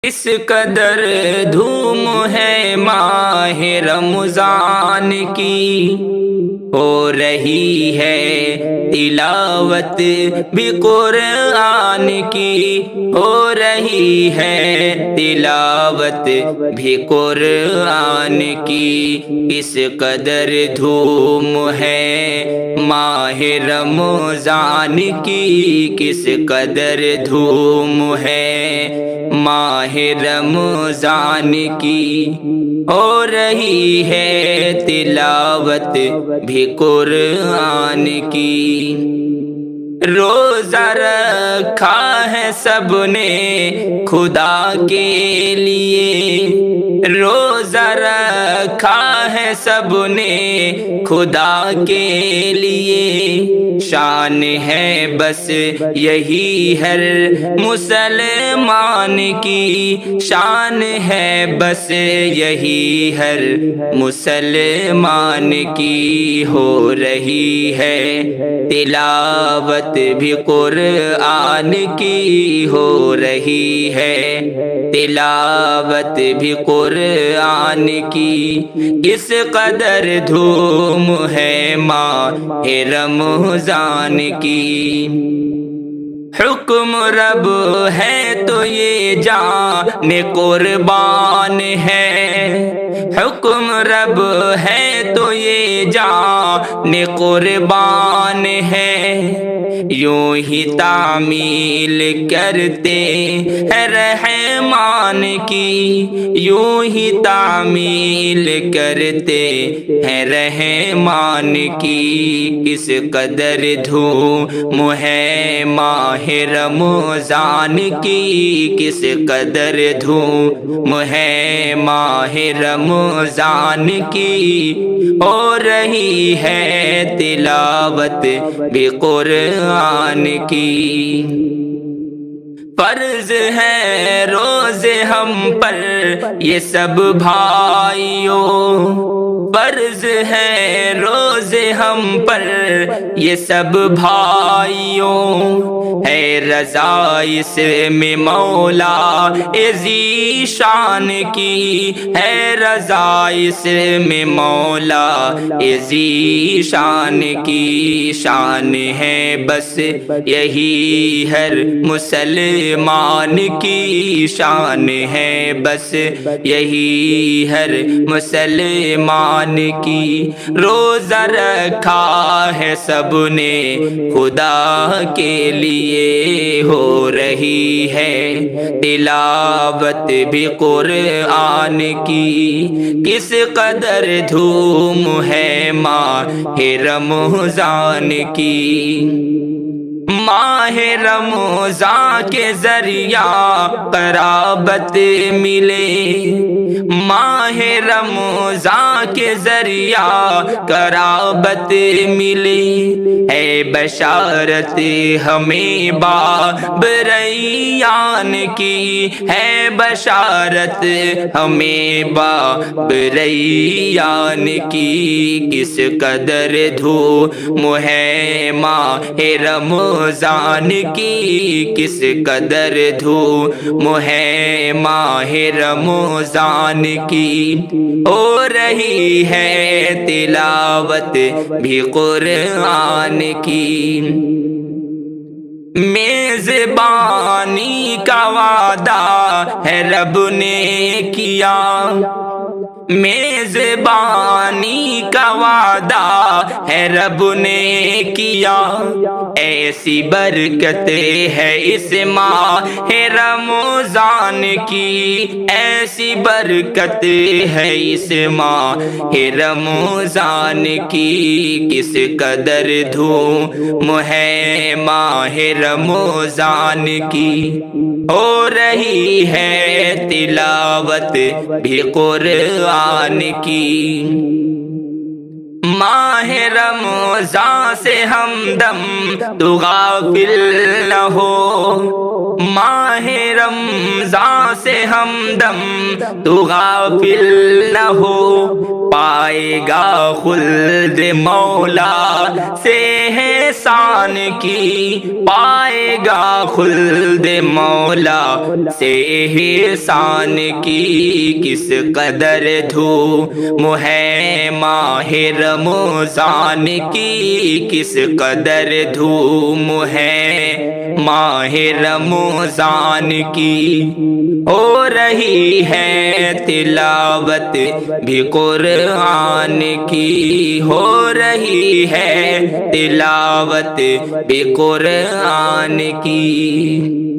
اس قدر دھوم ہے ماہ رمضان کی، ہو رہی ہے تلاوت بھی قرآن کی، ہو رہی ہے تلاوت بھی قرآن کی۔ اس قدر دھوم ہے ماہ رمضان کی، کس قدر دھوم ہے ماہ رمضان کی، ہو رہی ہے تلاوت بھی قرآن کی۔ روزہ رکھا ہے سب نے خدا کے لیے، روزہ رکھا ہے سب نے خدا کے لیے، شان ہے بس یہی ہر مسلمان کی، شان ہے بس یہی ہر مسلمان کی، ہو رہی ہے تلاوت بھی قرآن کی، ہو رہی ہے تلاوت بھی قرآن کی۔ اس قدر دھوم ہے ماہ رمضان کی، حکم رب ہے تو یہ جان قربان ہے، حکم رب ہے تو یہ جان قربان ہے، یوں ہی تعمیل کرتے ہیں رحمان کی، یوں ہی تعمیل کرتے ہیں رحمان کی۔ اس قدر دھوم ہے ماہ رمضان کی، کس قدر دھوم ہے ماہ رمضان کی، ہو رہی ہے تلاوت بھی قرآن کی۔ فرض ہے روزے ہم پر یہ سب بھائیوں، فرض ہے روزے ہم پر یہ سب بھائیوں، ہے رضا اس میں مولا ذی شان کی، ہے رضا اس میں مولا ذی شان کی، شان ہے بس یہی ہر مسلمان کی، شان ہے بس یہی ہر مسلمان کی۔ روزہ رکھا ہے سب نے خدا کے لیے، ہو رہی ہے تلاوت بھی قرآن کی۔ کس قدر دھوم ہے ماہ رمضان کی، ماہ رمضان کے ذریعہ قرابت ملے، ماہ رمضان کے ذریعہ قرابت ملے، ہے بشارت ہمیں باب ریان کی، ہے بشارت ہمیں باب ریان کی۔ کس قدر دھوم ہے ماہ رمضان کی، کس قدر دھوم ہے ماہ رمضان کی، ہو رہی ہے تلاوت بھی قرآن کی۔ میزبانی کا وعدہ ہے رب نے کیا، میزبانی کا وعدہ ہے رب نے کیا، ایسی برکت ہے اس ماہ رمضان کی، ایسی برکت ہے اس ماہ رمضان کی۔ کس قدر دھوم ہے ماہ رمضان کی، ہو رہی ہے تلاوت بھی قرآن کی۔ ماہ رمضان سے ہمدم تو غافل نہ ہو، ماہ رمضان سے ہمدم تو غافل نہ ہو، پائے گا خلد مولا سے احسان کی، پائے گا خلد مولا سے احسان کی۔ کس قدر دھوم ہے ماہ رمضان کی، کس قدر دھوم ہے ماہ رمضان کی، ہو رہی ہے تلاوت بھی قرآن کی، ہو رہی ہے تلاوت بھی قرآن کی۔